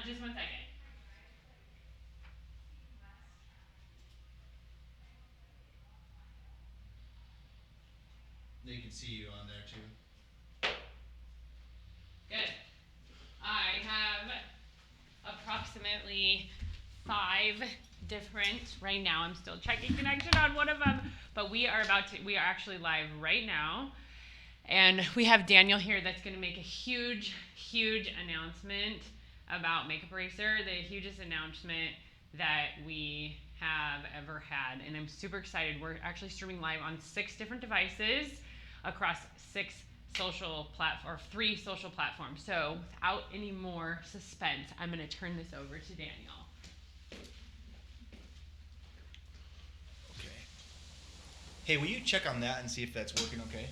just 1 second. They can see you on there too. Good. I have approximately 5 different, right now I'm still checking connection on one of them, but we are actually live right now. And we have Daniel here that's going to make a huge announcement about Makeup Eraser, the hugest announcement that we have ever had. And I'm super excited. We're actually streaming live on 6 different devices across 3 social platforms. So without any more suspense, I'm going to turn this over to Daniel. Okay. Hey, will you check on that and see if that's working okay?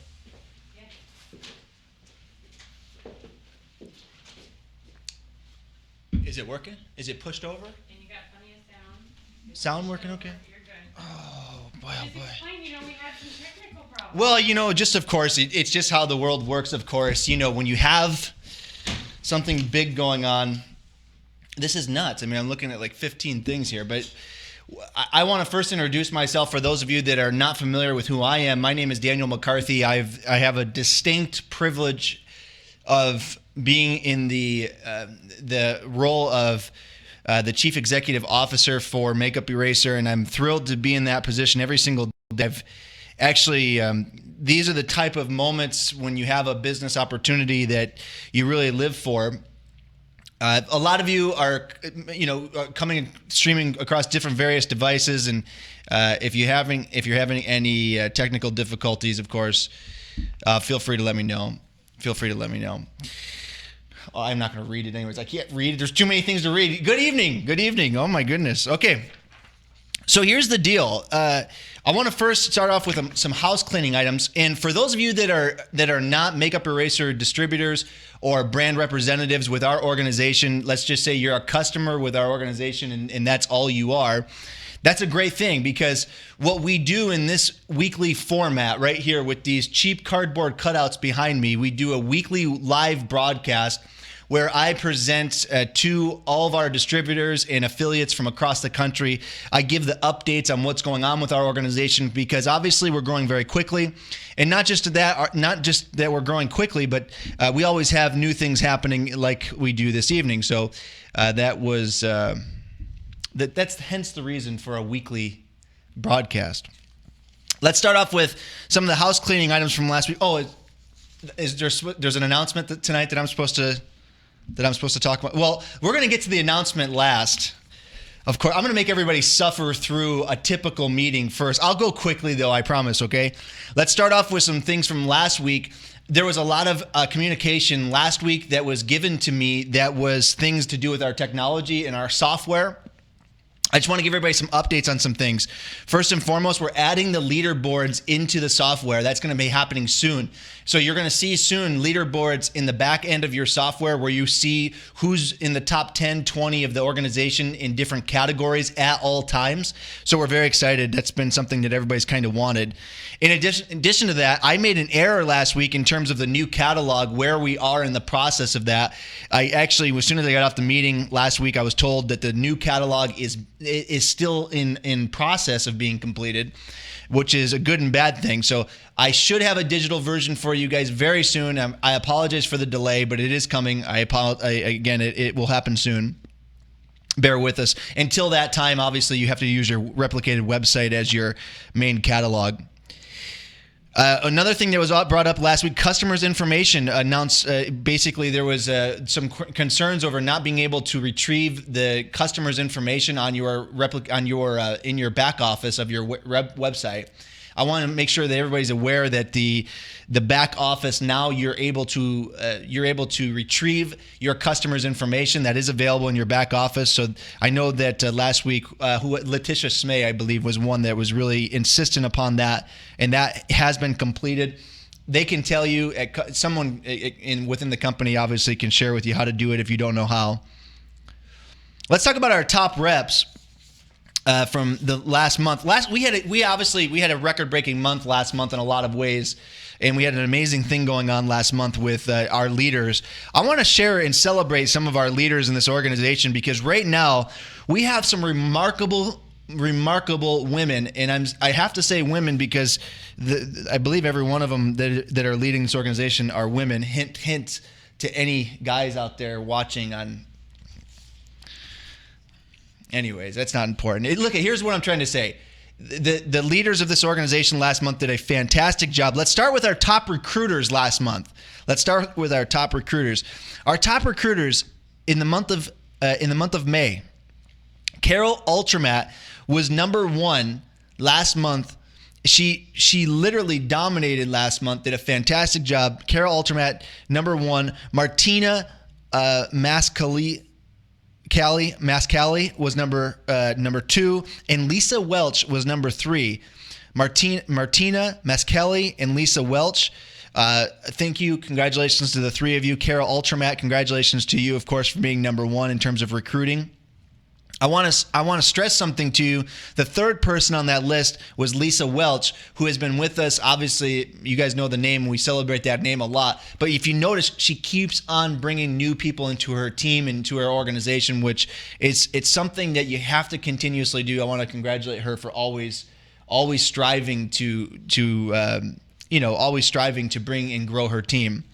Is it working? Is it pushed over? And you got plenty of sound. Sound working okay? You're good. Oh, boy, oh, boy. Explain, we had some technical problems. Well, just of course, it's just how the world works, of course. When you have something big going on, this is nuts. I mean, I'm looking at like 15 things here, but I want to first introduce myself for those of you that are not familiar with who I am. My name is Daniel McCarthy. I have a distinct privilege of being in the role of the Chief Executive Officer for Makeup Eraser, and I'm thrilled to be in that position every single day. I've actually, these are the type of moments when you have a business opportunity that you really live for. A lot of you are, coming and streaming across different various devices, and if you're having any technical difficulties, of course, feel free to let me know. Oh, I'm not going to read it anyways. I can't read it. There's too many things to read. Good evening. Oh my goodness. Okay. So here's the deal. I want to first start off with some house cleaning items. And for those of you that are not Makeup Eraser distributors or brand representatives with our organization, let's just say you're a customer with our organization and that's all you are. That's a great thing, because what we do in this weekly format right here with these cheap cardboard cutouts behind me, we do a weekly live broadcast where I present to all of our distributors and affiliates from across the country. I give the updates on what's going on with our organization, because obviously we're growing very quickly. And not just that we're growing quickly, but we always have new things happening like we do this evening. So that's hence the reason for a weekly broadcast. Let's start off with some of the house cleaning items from last week. Oh, there's an announcement tonight that I'm supposed to talk about? Well, we're going to get to the announcement last. Of course, I'm going to make everybody suffer through a typical meeting first. I'll go quickly, though, I promise, okay? Let's start off with some things from last week. There was a lot of communication last week that was given to me that was things to do with our technology and our software. I just want to give everybody some updates on some things. First and foremost, we're adding the leaderboards into the software. That's going to be happening soon. So you're going to see soon leaderboards in the back end of your software where you see who's in the top 10, 20 of the organization in different categories at all times. So we're very excited. That's been something that everybody's kind of wanted. In addition to that, I made an error last week in terms of the new catalog, where we are in the process of that. I actually, as soon as I got off the meeting last week, I was told that the new catalog is still in process of being completed, which is a good and bad thing. So I should have a digital version for you guys very soon. I apologize for the delay, but it is coming. Again, it will happen soon. Bear with us. Until that time, obviously, you have to use your replicated website as your main catalog. Another thing that was brought up last week, customers' information announced. Basically, there was some concerns over not being able to retrieve the customer's information on your in your back office of your website. I want to make sure that everybody's aware that the back office now you're able to retrieve your customer's information that is available in your back office. So I know that last week, Letitia Smay, I believe, was one that was really insistent upon that, and that has been completed. They can tell you, someone within the company obviously can share with you how to do it if you don't know how. Let's talk about our top reps. from the last month. We had a record-breaking month last month in a lot of ways, and we had an amazing thing going on last month with our leaders. I want to share and celebrate some of our leaders in this organization because right now we have some remarkable women, and I have to say women because I believe every one of them that are leading this organization are women. Hint to any guys out there watching on. Anyways, that's not important. Here's what I'm trying to say. The leaders of this organization last month did a fantastic job. Let's start with our top recruiters last month. Our top recruiters in the month of May. Carol Ultramat was number 1 last month. She literally dominated last month. Did a fantastic job. Carol Ultramat number 1. Martina Mascali was number 2, and Lisa Welch was number 3. Martina Mascali and Lisa Welch. Thank you. Congratulations to the 3 of you. Carol Ultramat, congratulations to you, of course, for being number 1 in terms of recruiting. I want to stress something to you. The third person on that list was Lisa Welch, who has been with us. Obviously, you guys know the name. We celebrate that name a lot. But if you notice, she keeps on bringing new people into her team, into her organization, which it's something that you have to continuously do. I want to congratulate her for always striving to bring and grow her team.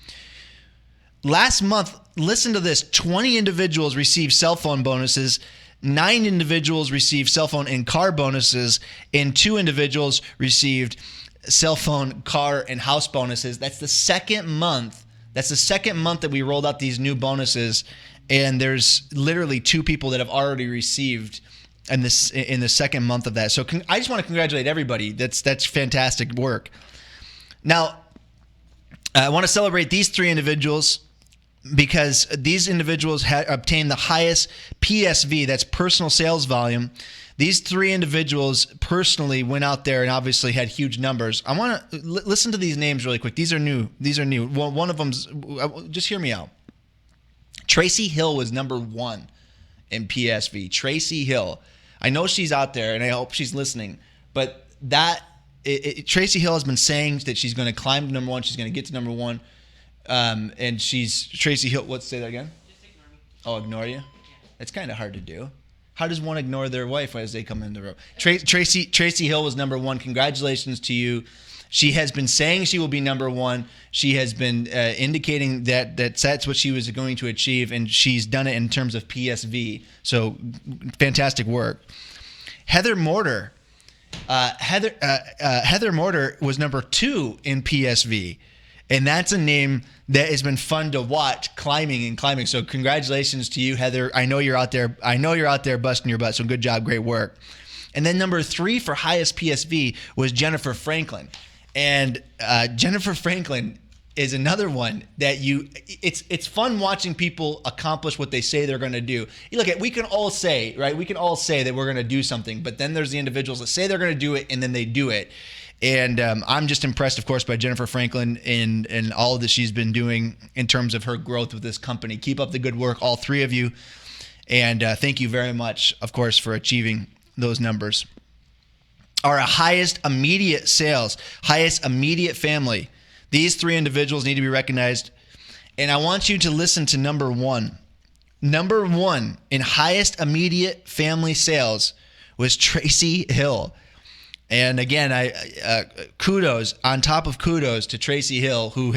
Last month, listen to this: 20 individuals received cell phone bonuses. 9 individuals received cell phone and car bonuses, and 2 individuals received cell phone, car, and house bonuses. That's the second month. That we rolled out these new bonuses, and there's literally 2 people that have already received in the second month of that. So I just want to congratulate everybody. That's fantastic work. Now, I want to celebrate these 3 individuals, because these individuals had obtained the highest PSV, that's personal sales volume. These 3 individuals personally went out there and obviously had huge numbers. I want to listen to these names really quick. These are new. Well, one of them's, just hear me out. Tracy Hill was number 1 in PSV. Tracy Hill. I know she's out there, and I hope she's listening, but Tracy Hill has been saying that she's going to climb to number 1. She's going to get to number 1. And she's Tracy Hill. Let's say that again. Just ignore me. Oh, ignore you? Yeah. It's kind of hard to do. How does one ignore their wife as they come in the room? Tracy Hill was number 1. Congratulations to you. She has been saying she will be number 1. She has been indicating that that's what she was going to achieve, and she's done it in terms of PSV. So fantastic work. Heather Mortar. Heather Mortar was number 2 in PSV. And that's a name that has been fun to watch climbing. So congratulations to you, Heather. I know you're out there busting your butt. So good job. Great work. And then number 3 for highest PSV was Jennifer Franklin. And Jennifer Franklin is another one that it's fun watching people accomplish what they say they're going to do. We can all say, right? We can all say that we're going to do something, but then there's the individuals that say they're going to do it and then they do it. And I'm just impressed, of course, by Jennifer Franklin and all that she's been doing in terms of her growth with this company. Keep up the good work, all 3 of you. And thank you very much, of course, for achieving those numbers. Our highest immediate sales, highest immediate family. These 3 individuals need to be recognized. And I want you to listen to number 1. Number 1 in highest immediate family sales was Tracy Hill. And again, kudos on top of kudos to Tracy Hill, who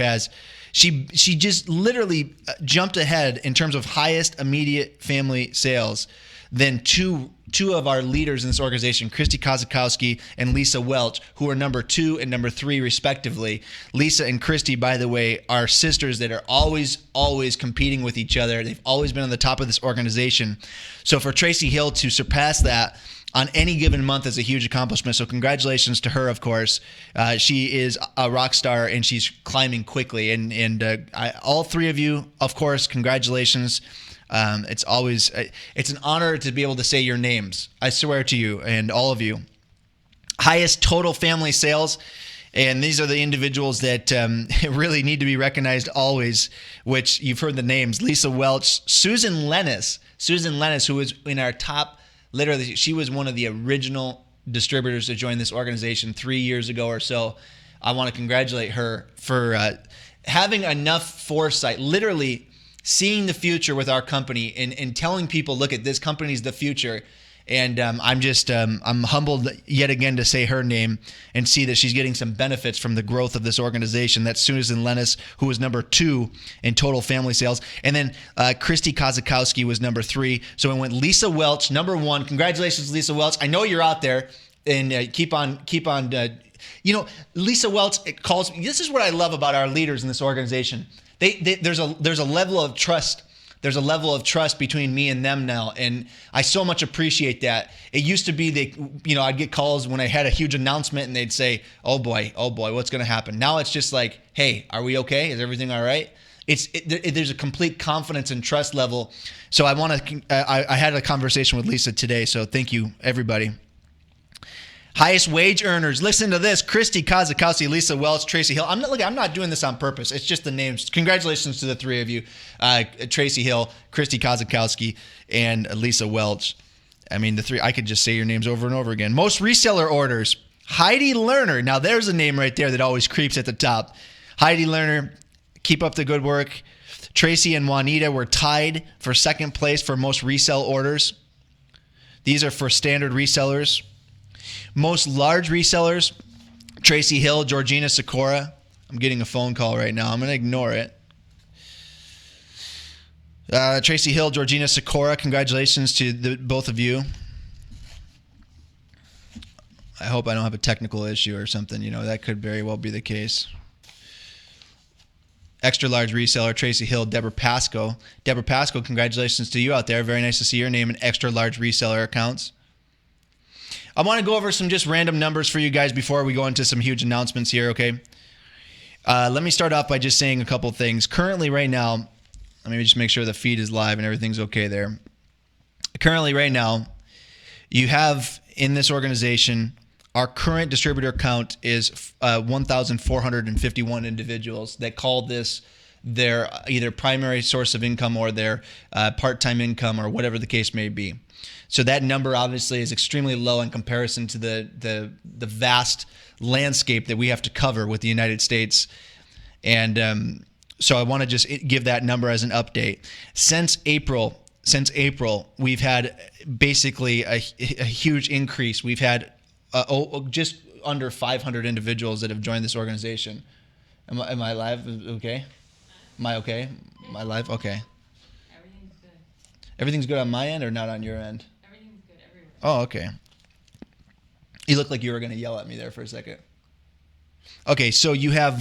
she just literally jumped ahead in terms of highest immediate family sales than two of our leaders in this organization, Christy Kozakowski and Lisa Welch, who are number 2 and number 3 respectively. Lisa and Christy, by the way, are sisters that are always competing with each other. They've always been on the top of this organization. So for Tracy Hill to surpass that on any given month is a huge accomplishment. So congratulations to her, of course. She is a rock star, and she's climbing quickly. And all 3 of you, of course, congratulations. It's an honor to be able to say your names. I swear to you, and all of you. Highest total family sales. And these are the individuals that really need to be recognized always, which you've heard the names: Lisa Welch, Susan Lennis, who is in our top Literally, she was one of the original distributors to join this organization 3 years ago or so. I want to congratulate her for having enough foresight, literally seeing the future with our company and telling people, look, at this company's the future. And I'm humbled yet again to say her name and see that she's getting some benefits from the growth of this organization. That's Susan Lennis, who was number 2 in total family sales. And then Christy Kozakowski was number 3. So it went Lisa Welch, number 1. Congratulations, Lisa Welch. I know you're out there, and keep on. Lisa Welch calls me. This is what I love about our leaders in this organization. There's a level of trust. There's a level of trust between me and them now, and I so much appreciate that. It used to be I'd get calls when I had a huge announcement, and they'd say, "Oh boy, what's going to happen?" Now it's just like, "Hey, are we okay? Is everything all right?" There's a complete confidence and trust level. So I had a conversation with Lisa today. So thank you, everybody. Highest wage earners. Listen to this: Christy Kozakowski, Lisa Welch, Tracy Hill. I'm not doing this on purpose. It's just the names. Congratulations to the 3 of you: Tracy Hill, Christy Kozakowski, and Lisa Welch. I mean, the 3. I could just say your names over and over again. Most reseller orders: Heidi Lerner. Now there's a name right there that always creeps at the top. Heidi Lerner, keep up the good work. Tracy and Juanita were tied for second place for most resell orders. These are for standard resellers. Most large resellers: Tracy Hill, Georgina Sikora. I'm getting a phone call right now. I'm going to ignore it. Tracy Hill, Georgina Sikora, congratulations to both of you. I hope I don't have a technical issue or something. That could very well be the case. Extra large reseller: Tracy Hill, Deborah Pasco. Deborah Pasco, congratulations to you out there. Very nice to see your name in extra large reseller accounts. I want to go over some just random numbers for you guys before we go into some huge announcements here, okay? Let me start off by just saying a couple things. Currently, right now, let me just make sure the feed is live and everything's okay there. Currently, right now, you have in this organization, our current distributor count is 1,451 individuals that call this their either primary source of income or their part-time income or whatever the case may be. So that number obviously is extremely low in comparison to the vast landscape that we have to cover with the United States. And so I want to just give that number as an update. Since April, we've had basically a huge increase. We've had just under 500 individuals that have joined this organization. Am I live? Okay? Am I okay? Am I live? Okay. Everything's good. Everything's good on my end or not on your end? Everything's good everywhere. Oh, okay. You looked like you were going to yell at me there for a second. Okay, so you have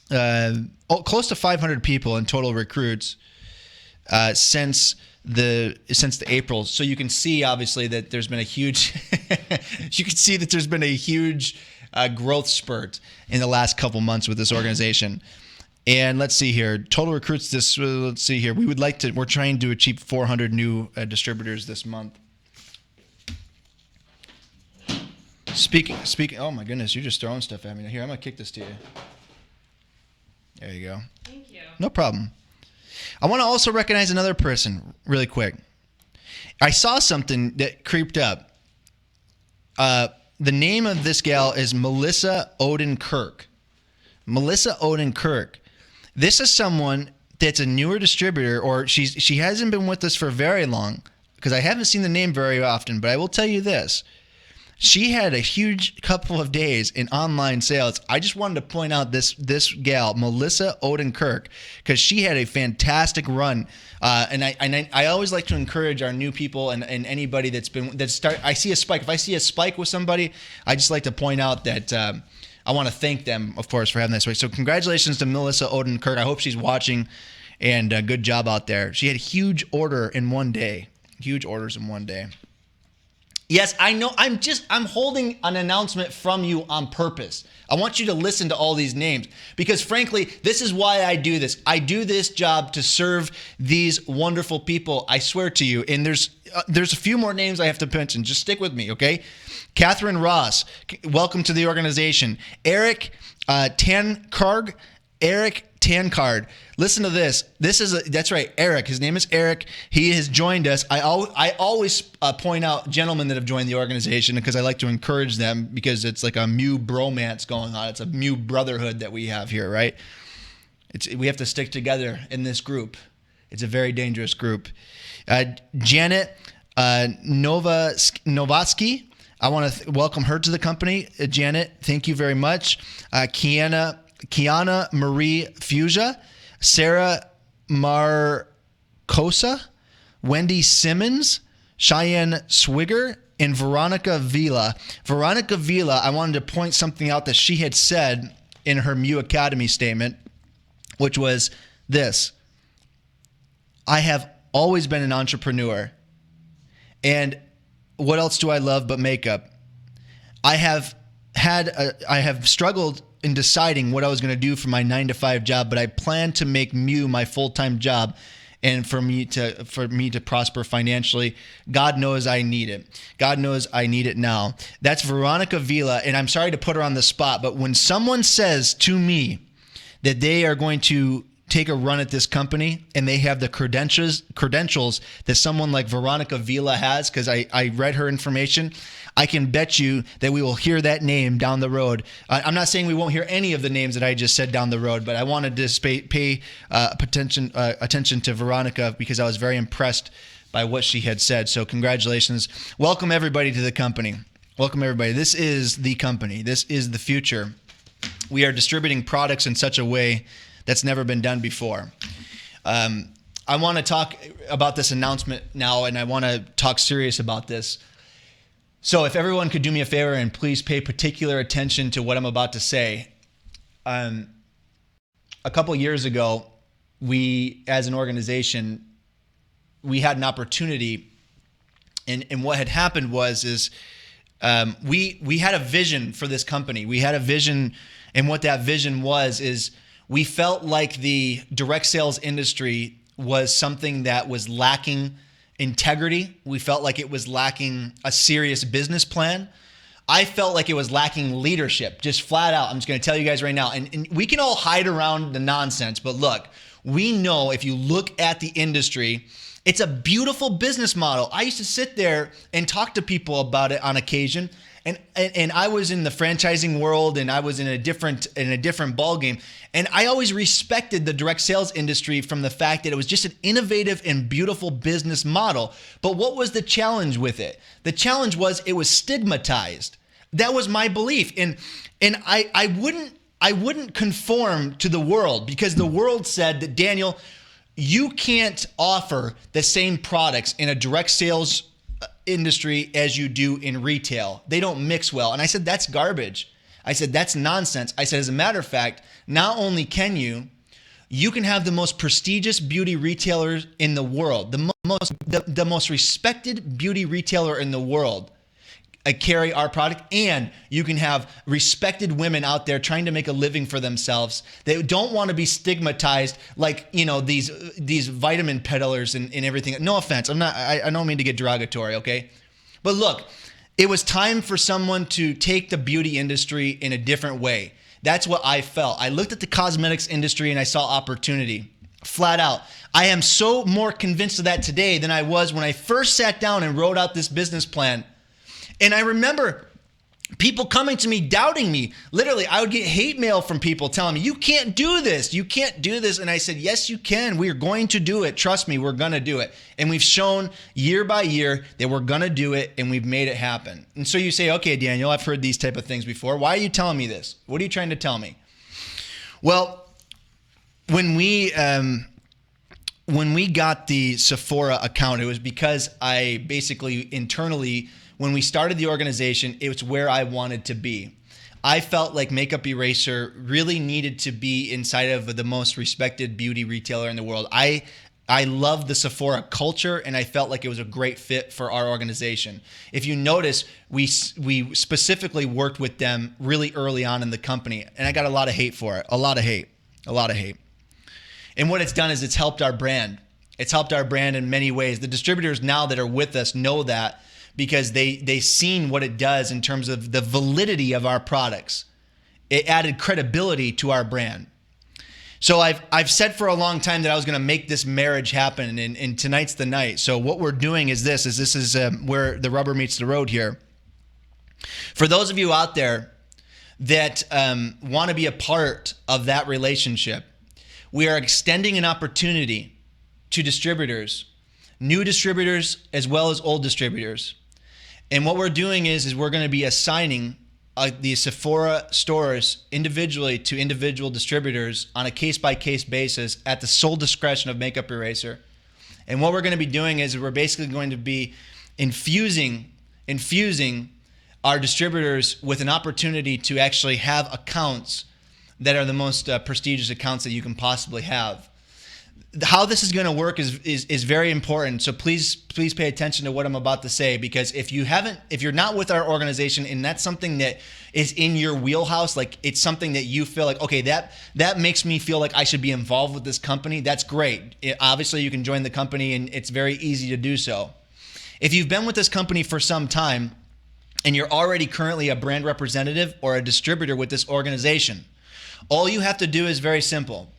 close to 500 people in total recruits since the April. So you can see obviously that there's been a huge growth spurt in the last couple months with this organization. And let's see here, total recruits let's see here. We're trying to achieve 400 new distributors this month. Speaking, oh my goodness, you're just throwing stuff at me. Here, I'm going to kick this to you. There you go. Thank you. No problem. I want to also recognize another person really quick. I saw something that creeped up. The name of this gal is Melissa Odenkirk. Melissa Odenkirk. This is someone that's a newer distributor, or she hasn't been with us for very long because I haven't seen the name very often, but I will tell you this. She had a huge couple of days in online sales. I just wanted to point out this gal, Melissa Odenkirk, because she had a fantastic run. And I always like to encourage our new people and anybody I see a spike. If I see a spike with somebody, I just like to point out that I want to thank them, of course, for having that spike. So congratulations to Melissa Odenkirk. I hope she's watching, and good job out there. She had a huge orders in one day. Yes, I know. I'm holding an announcement from you on purpose. I want you to listen to all these names because, frankly, this is why I do this. I do this job to serve these wonderful people. I swear to you. And there's a few more names I have to mention. Just stick with me, okay? Catherine Ross, welcome to the organization. Eric Tankarg, tan card. Listen to this. That's right, Eric. His name is Eric. He has joined us. I always point out gentlemen that have joined the organization because I like to encourage them because it's like a Mew bromance going on. It's a Mew brotherhood that we have here, right? We have to stick together in this group. It's a very dangerous group. Janet Novatsky. I want to welcome her to the company. Janet, thank you very much. Kiana Marie Fusia, Sarah Marcosa, Wendy Simmons, Cheyenne Swigger, and Veronica Vila. Veronica Vila, I wanted to point something out that she had said in her Mew Academy statement, which was this: I have always been an entrepreneur. And what else do I love but makeup? I have struggled in deciding what I was going to do for my 9-to-5 job, but I plan to make Mew my full-time job, and for me to prosper financially. God knows I need it. God knows I need it now. That's Veronica Vila, and I'm sorry to put her on the spot, but when someone says to me that they are going to take a run at this company and they have the credentials that someone like Veronica Vila has, because I read her information, I can bet you that we will hear that name down the road. I'm not saying we won't hear any of the names that I just said down the road, but I wanted to pay attention to Veronica because I was very impressed by what she had said. So congratulations. Welcome everybody to the company. Welcome everybody. This is the company. This is the future. We are distributing products in such a way that's never been done before. I want to talk about this announcement now, and I want to talk serious about this. So if everyone could do me a favor and please pay particular attention to what I'm about to say. A couple years ago, we, as an organization, we had an opportunity, and what had happened was we had a vision for this company. We had a vision, and what that vision was is we felt like the direct sales industry was something that was lacking integrity. We felt like it was lacking a serious business plan. I felt like it was lacking leadership, just flat out. I'm just going to tell you guys right now, and we can all hide around the nonsense, but look, we know if you look at the industry, it's a beautiful business model. I used to sit there and talk to people about it on occasion, and I was in the franchising world, and I was in a different ball game. And I always respected the direct sales industry from the fact that it was just an innovative and beautiful business model. But what was the challenge with it? The challenge was it was stigmatized. That was my belief. And I wouldn't conform to the world, because the world said that, Daniel, you can't offer the same products in a direct sales industry as you do in retail. They don't mix well. And I said, that's garbage. I said, that's nonsense. I said, as a matter of fact, not only can you can have the most prestigious beauty retailers in the world, the most respected beauty retailer in the world, carry our product, and you can have respected women out there trying to make a living for themselves. They don't want to be stigmatized like, you know, these vitamin peddlers and everything. No offense. I don't mean to get derogatory, okay? But look, it was time for someone to take the beauty industry in a different way. That's what I felt. I looked at the cosmetics industry and I saw opportunity. Flat out. I am so more convinced of that today than I was when I first sat down and wrote out this business plan. And I remember people coming to me, doubting me. Literally, I would get hate mail from people telling me, you can't do this. You can't do this. And I said, yes, you can. We are going to do it. Trust me, we're going to do it. And we've shown year by year that we're going to do it, and we've made it happen. And so you say, okay, Daniel, I've heard these type of things before. Why are you telling me this? What are you trying to tell me? Well, when we got the Sephora account, it was because I basically internally, when we started the organization, it was where I wanted to be. I felt like Makeup Eraser really needed to be inside of the most respected beauty retailer in the world. I love the Sephora culture, and I felt like it was a great fit for our organization. If you notice, we specifically worked with them really early on in the company, and I got a lot of hate for it. A lot of hate. And what it's done is it's helped our brand. It's helped our brand in many ways. The distributors now that are with us know that, because they seen what it does in terms of the validity of our products. It added credibility to our brand. So I've said for a long time that I was going to make this marriage happen, and tonight's the night. So what we're doing is this is where the rubber meets the road here. For those of you out there that want to be a part of that relationship, we are extending an opportunity to distributors, new distributors as well as old distributors. And what we're doing is we're going to be assigning the Sephora stores individually to individual distributors on a case-by-case basis at the sole discretion of Makeup Eraser. And what we're going to be doing is we're basically going to be infusing our distributors with an opportunity to actually have accounts that are the most prestigious accounts that you can possibly have. How this is going to work is very important. So please pay attention to what I'm about to say, because if you're not with our organization and that's something that is in your wheelhouse, like it's something that you feel like, okay, that makes me feel like I should be involved with this company, that's great. Obviously, you can join the company and it's very easy to do so. If you've been with this company for some time and you're already currently a brand representative or a distributor with this organization, all you have to do is very simple.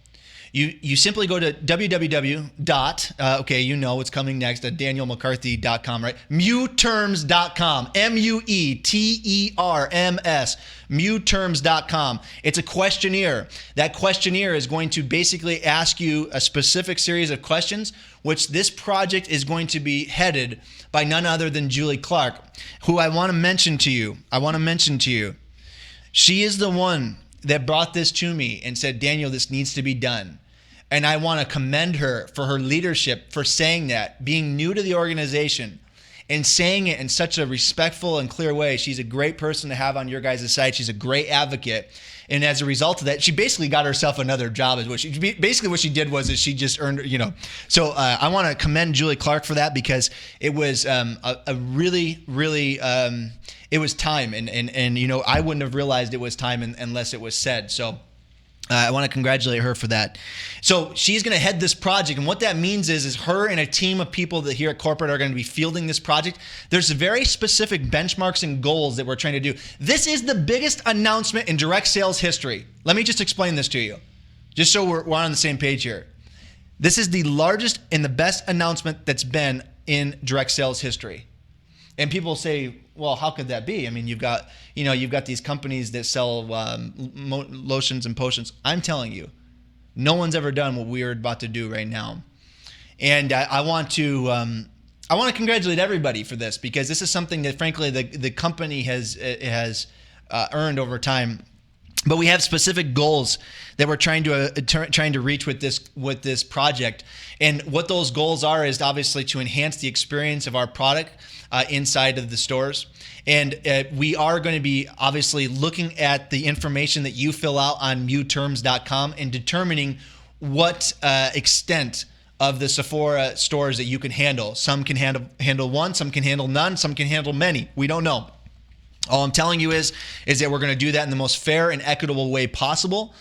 You simply go to www. Okay, you know what's coming next at danielmccarthy.com, right? Muterms.com, MUETERMS, Muterms.com. It's a questionnaire. That questionnaire is going to basically ask you a specific series of questions, which this project is going to be headed by none other than Julie Clark, who I want to mention to you. She is the one that brought this to me and said, Daniel, this needs to be done. And I want to commend her for her leadership, for saying that, being new to the organization and saying it in such a respectful and clear way. She's a great person to have on your guys' side. She's a great advocate. And as a result of that, she basically got herself another job. What she did was she just earned, So I want to commend Julie Clark for that, because it was a really, really, it was time. And I wouldn't have realized it was time unless it was said. So I want to congratulate her for that. So she's going to head this project. And what that means is her and a team of people that here at corporate are going to be fielding this project. There's very specific benchmarks and goals that we're trying to do. This is the biggest announcement in direct sales history. Let me just explain this to you, just so we're on the same page here. This is the largest and the best announcement that's been in direct sales history. And people say, well, how could that be? I mean, you've got these companies that sell lotions and potions. I'm telling you, no one's ever done what we're about to do right now. And I want to congratulate everybody for this, because this is something that, frankly, the company has earned over time. But we have specific goals that we're trying to reach with this project. And what those goals are is obviously to enhance the experience of our product inside of the stores. And we are going to be obviously looking at the information that you fill out on muterms.com and determining what extent of the Sephora stores that you can handle. Some can handle one, some can handle none, some can handle many. We don't know. All I'm telling you is that we're going to do that in the most fair and equitable way possible.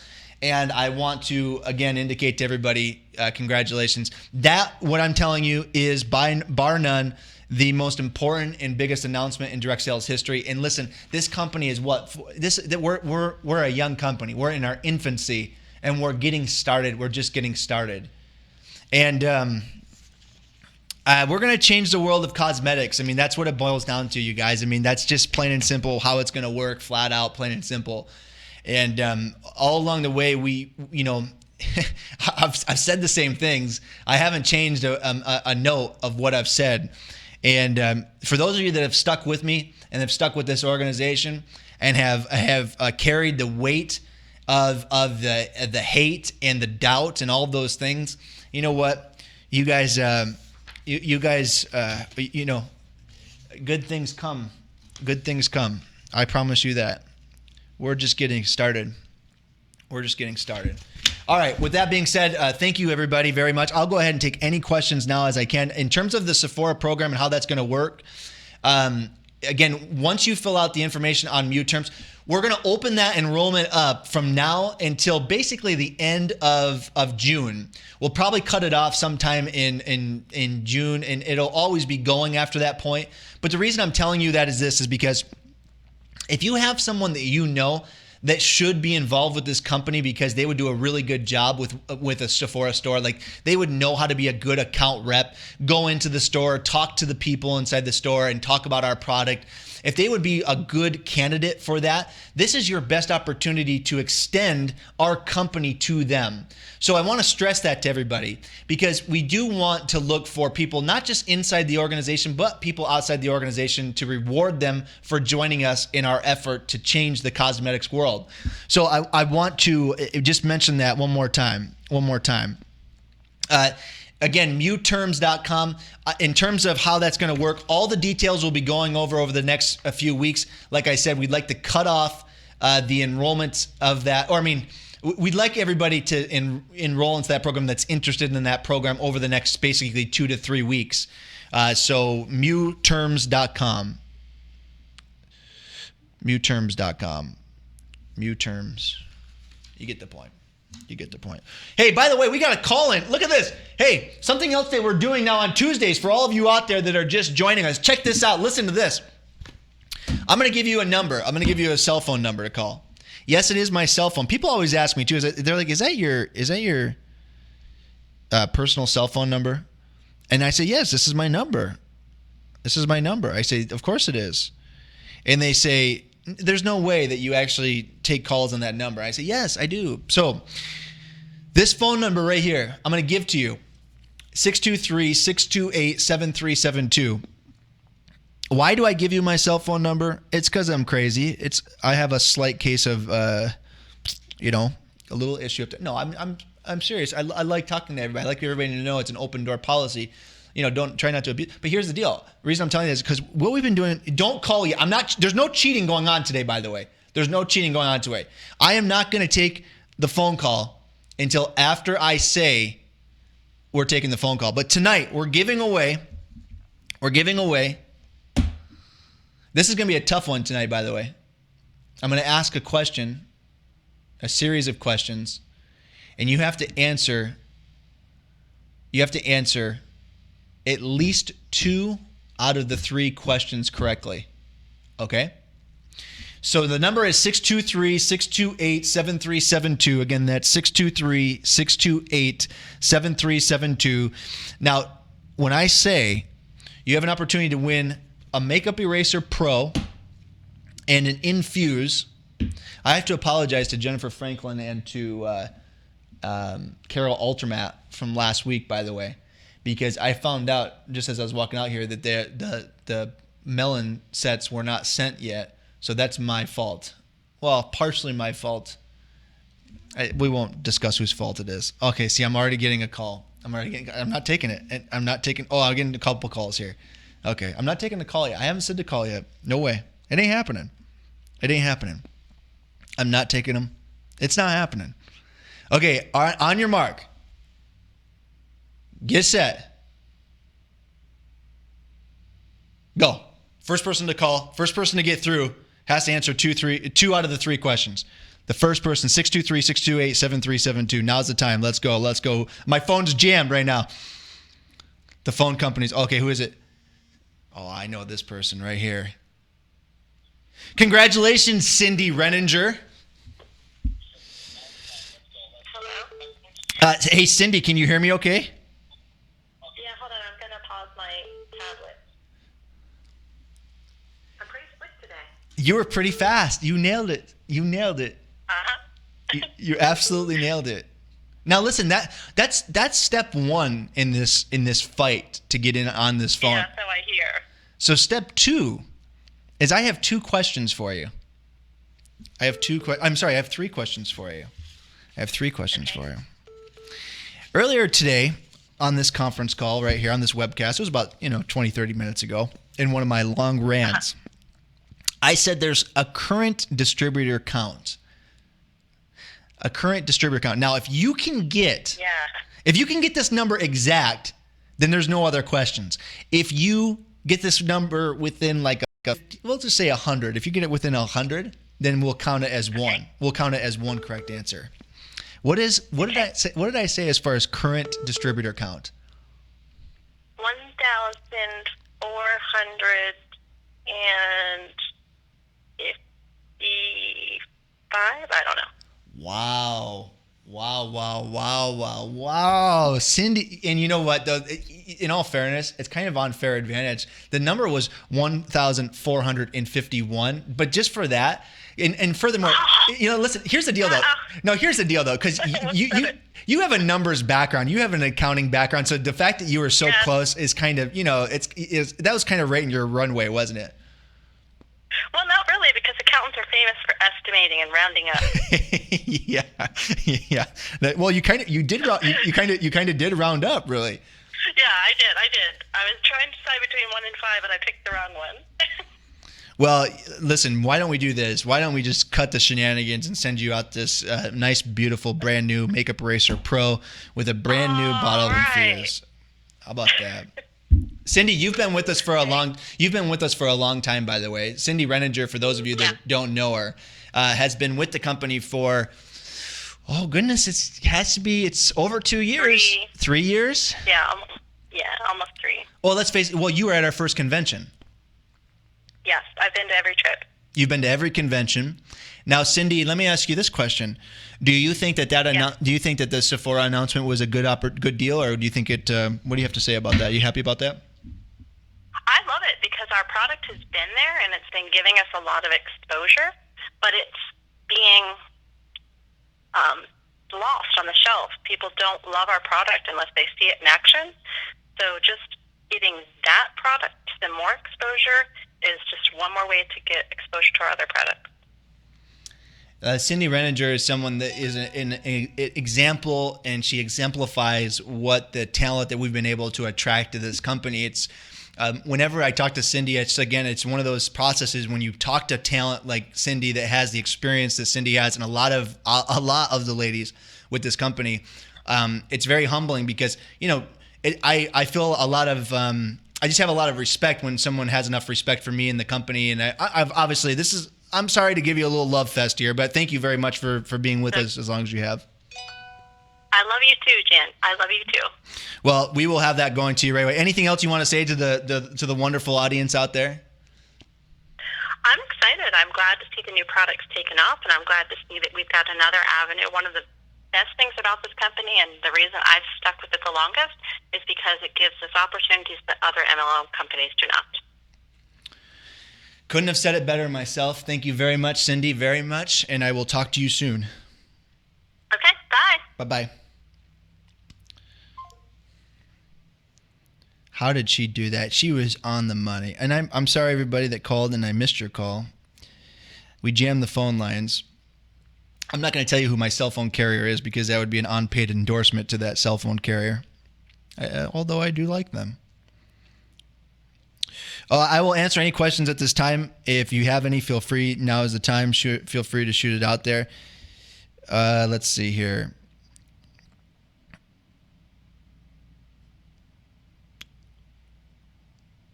And I want to, again, indicate to everybody, congratulations. That, what I'm telling you, is bar none the most important and biggest announcement in direct sales history. And listen, this company is we're a young company. We're in our infancy, and we're getting started. We're just getting started. And we're going to change the world of cosmetics. I mean, that's what it boils down to, you guys. I mean, that's just plain and simple how it's going to work, flat out, plain and simple. And all along the way, I've said the same things. I haven't changed a note of what I've said. And for those of you that have stuck with me and have stuck with this organization and have carried the weight of the hate and the doubt and all of those things, you know what, you guys, good things come. Good things come. I promise you that. We're just getting started. All right. With that being said, thank you, everybody, very much. I'll go ahead and take any questions now as I can. In terms of the Sephora program and how that's going to work, again, once you fill out the information on Muterms, we're going to open that enrollment up from now until basically the end of June. We'll probably cut it off sometime in June, and it'll always be going after that point. But the reason I'm telling you that is because if you have someone that you know that should be involved with this company because they would do a really good job with a Sephora store. Like, they would know how to be a good account rep, go into the store, talk to the people inside the store and talk about our product. If they would be a good candidate for that, this is your best opportunity to extend our company to them. So I want to stress that to everybody, because we do want to look for people, not just inside the organization, but people outside the organization, to reward them for joining us in our effort to change the cosmetics world. So I want to just mention that one more time. Again, mewterms.com. In terms of how that's going to work, all the details we'll be going over the next few weeks. Like I said, we'd like to cut off the enrollment of that. Or, I mean, we'd like everybody to enroll into that program that's interested in that program over the next basically 2 to 3 weeks. So mewterms.com. Mewterms.com. Mewterms. You get the point. Hey, by the way, we got a call in. Look at this. Hey, something else that we're doing now on Tuesdays for all of you out there that are just joining us. Check this out. Listen to this. I'm going to give you a number. I'm going to give you a cell phone number to call. Yes, it is my cell phone. People always ask me too. They're like, "Is that your personal cell phone number?" And I say, "Yes, this is my number. I say, "Of course it is." And they say, "There's no way that you actually take calls on that number." I say, "Yes, I do." So this phone number right here, I'm going to give to you, 623-628-7372. Why do I give you my cell phone number? It's because I'm crazy. I have a slight case of, a little issue. No, I'm serious. I like talking to everybody. I like everybody to know it's an open door policy. Don't try not to abuse. But here's the deal. The reason I'm telling you this is because what we've been doing, don't call you. There's no cheating going on today, by the way. There's no cheating going on today. I am not going to take the phone call until after I say we're taking the phone call. But tonight, we're giving away. This is going to be a tough one tonight, by the way. I'm going to ask a question, a series of questions, and you have to answer at least 2 out of the 3 questions correctly. Okay? So the number is 623-628-7372. Again, that's 623-628-7372. Now, when I say you have an opportunity to win a Makeup Eraser Pro and an Infuse, I have to apologize to Jennifer Franklin and to Carol Altermat from last week, by the way, because I found out just as I was walking out here that the melon sets were not sent yet. So that's my fault. Well, partially my fault. We won't discuss whose fault it is. Okay, see, I'm already getting a call. I'm not taking it. I'm getting a couple calls here. Okay, I'm not taking the call yet. I haven't said the call yet. No way. It ain't happening. I'm not taking them. It's not happening. Okay, on your mark. Get set. Go. First person to call, first person to get through has to answer 2 out of the 3 questions. The first person, 623-628-7372. Now's the time. Let's go. My phone's jammed right now. The phone company's, okay, who is it? Oh, I know this person right here. Congratulations, Cindy Renninger. Hello? Hey, Cindy, can you hear me okay? Yeah, hold on. I'm going to pause my tablet. I'm pretty slick today. You were pretty fast. You nailed it. Uh-huh. You absolutely nailed it. Now listen, that's step 1 in this fight to get in on this phone. Yeah, so I hear. So step 2 is I have 2 questions for you. I have 3 questions for you. Earlier today on this conference call right here on this webcast, it was about 20, 30 minutes ago, in one of my long rants, I said there's a current distributor count. Now, if you can get this number exact, then there's no other questions. If you get this number within we'll just say 100. If you get it within 100, then we'll count it as one. We'll count it as one correct answer. What did I say as far as current distributor count? 1,455. Wow. Wow. Cindy, and you know what, though, in all fairness, it's kind of unfair advantage. The number was 1,451, but just for that, and furthermore, listen, here's the deal, though. No, here's the deal, though, because you have a numbers background. You have an accounting background, so the fact that you were so close is kind of, that was kind of right in your runway, wasn't it? Well, not really, because accountants are famous for estimating and rounding up. Yeah. Well, you kind of did round up, really. Yeah, I did. I was trying to decide between 1 and 5, and I picked the wrong one. Well, listen, why don't we do this? Why don't we just cut the shenanigans and send you out this nice, beautiful, brand new Makeup Eraser Pro with a brand new bottle of Infuse. How about that? Cindy, you've been with us for a long time, by the way. Cindy Renninger, for those of you that don't know her, has been with the company for, oh goodness, it's over 2 years. 3 years? Yeah, almost 3. Well, let's face it. Well, you were at our first convention. Yes, I've been to every trip. You've been to every convention. Now, Cindy, let me ask you this question: do you think that do you think that the Sephora announcement was a good deal, or do you think it? What do you have to say about that? Are you happy about that? I love it because our product has been there and it's been giving us a lot of exposure, but it's being lost on the shelf. People don't love our product unless they see it in action. So just getting that product and more exposure is just one more way to get exposure to our other products. Cindy Renninger is someone that is an example, and she exemplifies what the talent that we've been able to attract to this company. It's whenever I talk to Cindy, it's one of those processes when you talk to talent like Cindy that has the experience that Cindy has, and a lot of the ladies with this company. It's very humbling because I feel a lot of I just have a lot of respect when someone has enough respect for me and the company, and I've obviously I'm sorry to give you a little love fest here, but thank you very much for being with us as long as you have. I love you too, Jen. I love you too. Well, we will have that going to you right away. Anything else you want to say to the wonderful audience out there? I'm excited. I'm glad to see the new products taken off, and I'm glad to see that we've got another avenue. One of the best things about this company, and the reason I've stuck with it the longest, is because it gives us opportunities that other MLM companies do not. Couldn't have said it better myself. Thank you very much, Cindy, very much, and I will talk to you soon. Okay, bye. Bye-bye. How did she do that? She was on the money. And I'm sorry, everybody that called and I missed your call. We jammed the phone lines. I'm not going to tell you who my cell phone carrier is because that would be an unpaid endorsement to that cell phone carrier, although I do like them. I will answer any questions at this time. If you have any, feel free. Now is the time. Feel free to shoot it out there. Let's see here.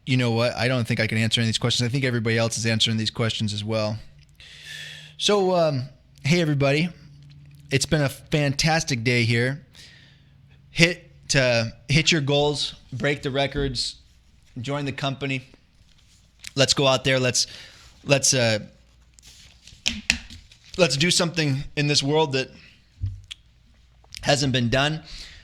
You know what? I don't think I can answer any of these questions. I think everybody else is answering these questions as well. So, hey, everybody. It's been a fantastic day here. Hit your goals, break the records, join the company. Let's go out there. Let's do something in this world that hasn't been done.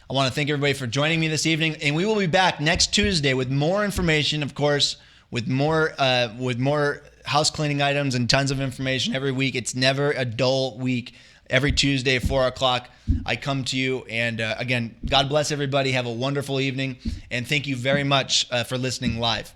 I want to thank everybody for joining me this evening, and we will be back next Tuesday with more information, of course, with more house cleaning items and tons of information every week. It's never a dull week. Every Tuesday at 4 o'clock, I come to you. And again, God bless everybody. Have a wonderful evening, and thank you very much for listening live.